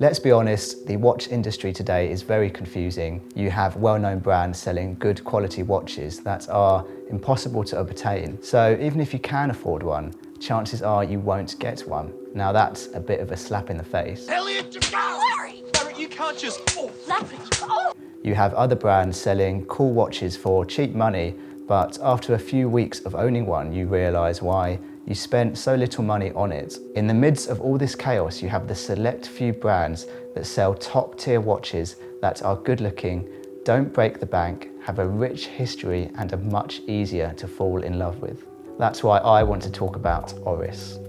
Let's be honest, the watch industry today is very confusing. You have well-known brands selling good quality watches that are impossible to obtain. So even if you can afford one, chances are you won't get one. Now that's a bit of a slap in the face. Elliot, Larry, you can't just... Larry, oh! You have other brands selling cool watches for cheap money, but after a few weeks of owning one, you realise why you spent so little money on it. In the midst of all this chaos, you have the select few brands that sell top-tier watches that are good-looking, don't break the bank, have a rich history, and are much easier to fall in love with. That's why I want to talk about Oris.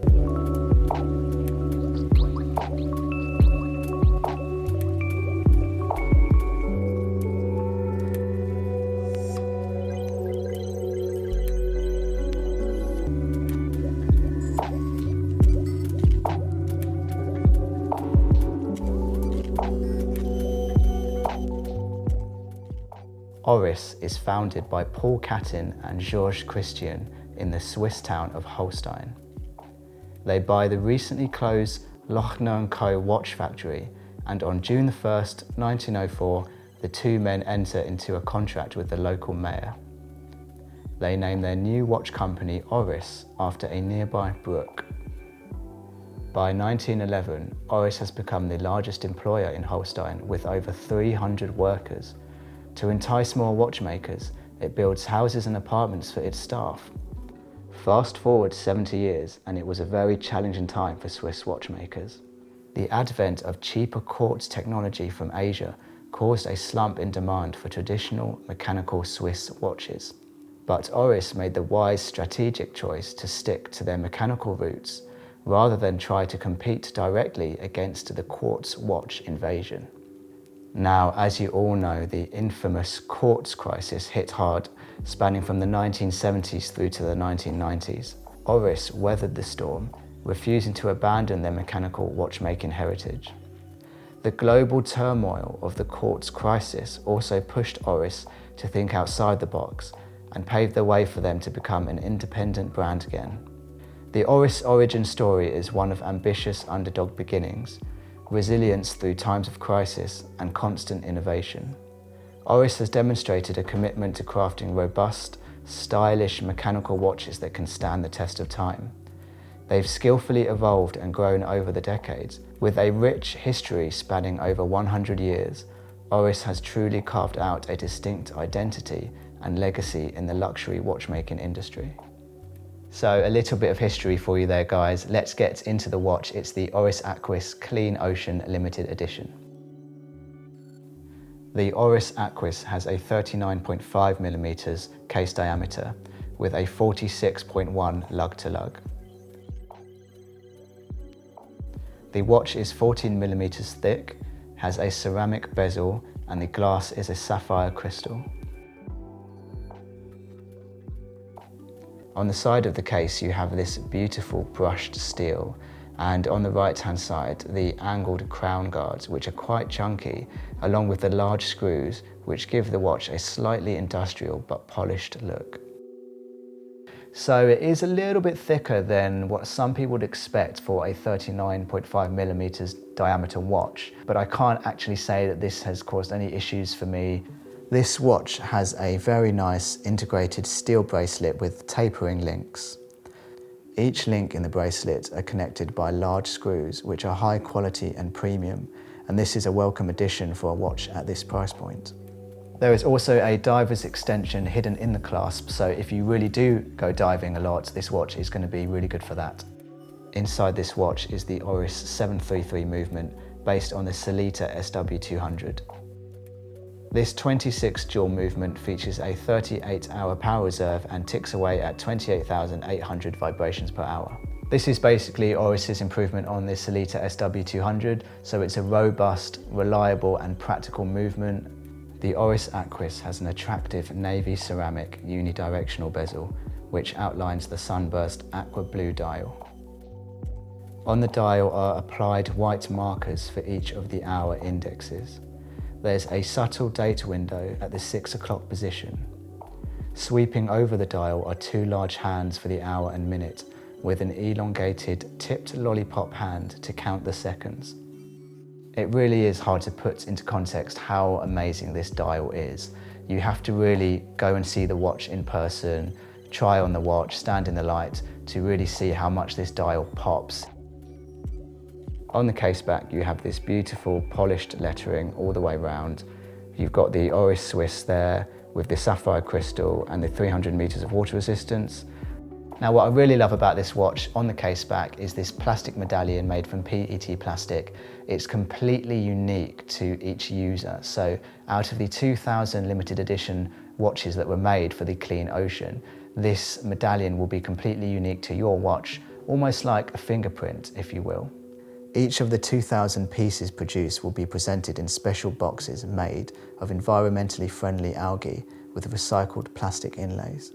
Oris is founded by Paul Catin and Georges Christian in the Swiss town of Holstein. They buy the recently closed Lochner & Co. watch factory, and on June 1st, 1904, the two men enter into a contract with the local mayor. They name their new watch company Oris after a nearby brook. By 1911, Oris has become the largest employer in Holstein with over 300 workers. To entice more watchmakers, it builds houses and apartments for its staff. Fast forward 70 years, and it was a very challenging time for Swiss watchmakers. The advent of cheaper quartz technology from Asia caused a slump in demand for traditional mechanical Swiss watches. But Oris made the wise strategic choice to stick to their mechanical roots, rather than try to compete directly against the quartz watch invasion. Now, as you all know, the infamous quartz crisis hit hard, spanning from the 1970s through to the 1990s. Oris weathered the storm, refusing to abandon their mechanical watchmaking heritage. The global turmoil of the quartz crisis also pushed Oris to think outside the box and paved the way for them to become an independent brand again. The Oris origin story is one of ambitious underdog beginnings, resilience through times of crisis, and constant innovation. Oris has demonstrated a commitment to crafting robust, stylish mechanical watches that can stand the test of time. They've skillfully evolved and grown over the decades. With a rich history spanning over 100 years, Oris has truly carved out a distinct identity and legacy in the luxury watchmaking industry. So a little bit of history for you there, guys. Let's get into the watch. It's the Oris Aquis Clean Ocean Limited Edition. The Oris Aquis has a 39.5mm case diameter with a 46.1 lug-to-lug. The watch is 14mm thick, has a ceramic bezel, and the glass is a sapphire crystal. On the side of the case, you have this beautiful brushed steel, and on the right-hand side, the angled crown guards, which are quite chunky, along with the large screws, which give the watch a slightly industrial but polished look. So it is a little bit thicker than what some people would expect for a 39.5mm diameter watch, but I can't actually say that this has caused any issues for me. This watch has a very nice integrated steel bracelet with tapering links. Each link in the bracelet are connected by large screws, which are high quality and premium, and this is a welcome addition for a watch at this price point. There is also a diver's extension hidden in the clasp, so if you really do go diving a lot, this watch is going to be really good for that. Inside this watch is the Oris 733 movement, based on the Sellita SW200. This 26 jewel movement features a 38-hour power reserve and ticks away at 28,800 vibrations per hour. This is basically Oris's improvement on the Sellita SW200, so it's a robust, reliable and practical movement. The Oris Aquis has an attractive navy ceramic unidirectional bezel, which outlines the sunburst aqua blue dial. On the dial are applied white markers for each of the hour indexes. There's a subtle date window at the 6 o'clock position. Sweeping over the dial are two large hands for the hour and minute, with an elongated tipped lollipop hand to count the seconds. It really is hard to put into context how amazing this dial is. You have to really go and see the watch in person, try on the watch, stand in the light to really see how much this dial pops. On the caseback, you have this beautiful polished lettering all the way around. You've got the Oris Swiss there with the sapphire crystal and the 300 meters of water resistance. Now, what I really love about this watch on the caseback is this plastic medallion made from PET plastic. It's completely unique to each user. So out of the 2,000 limited edition watches that were made for the Clean Ocean, this medallion will be completely unique to your watch, almost like a fingerprint, if you will. Each of the 2,000 pieces produced will be presented in special boxes made of environmentally friendly algae with recycled plastic inlays.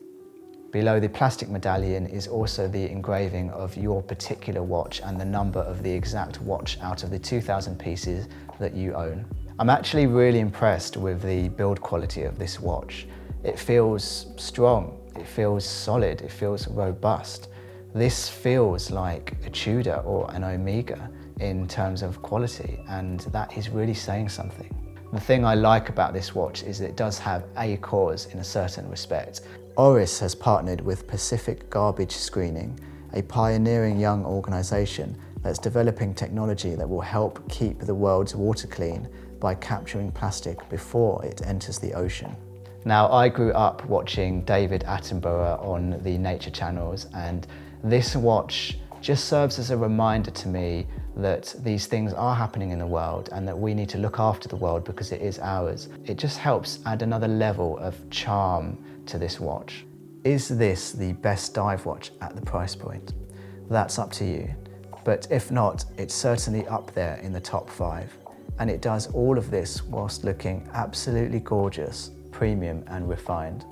Below the plastic medallion is also the engraving of your particular watch and the number of the exact watch out of the 2,000 pieces that you own. I'm actually really impressed with the build quality of this watch. It feels strong, it feels solid, it feels robust. This feels like a Tudor or an Omega in terms of quality, and that is really saying something. The thing I like about this watch is that it does have A cores in a certain respect. Oris has partnered with Pacific Garbage Screening, a pioneering young organisation that's developing technology that will help keep the world's water clean by capturing plastic before it enters the ocean. Now, I grew up watching David Attenborough on the nature channels, and this watch just serves as a reminder to me that these things are happening in the world and that we need to look after the world because it is ours. It just helps add another level of charm to this watch. Is this the best dive watch at the price point? That's up to you. But if not, it's certainly up there in the top 5. And it does all of this whilst looking absolutely gorgeous, premium and refined.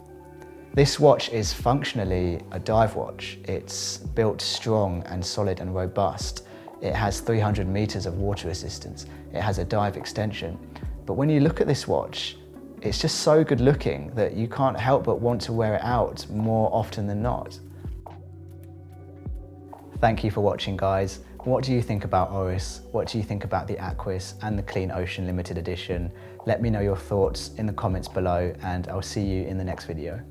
This watch is functionally a dive watch. It's built strong and solid and robust. It has 300 meters of water resistance. It has a dive extension. But when you look at this watch, it's just so good looking that you can't help but want to wear it out more often than not. Thank you for watching, guys. What do you think about Oris? What do you think about the Aquis and the Clean Ocean limited edition? Let me know your thoughts in the comments below, and I'll see you in the next video.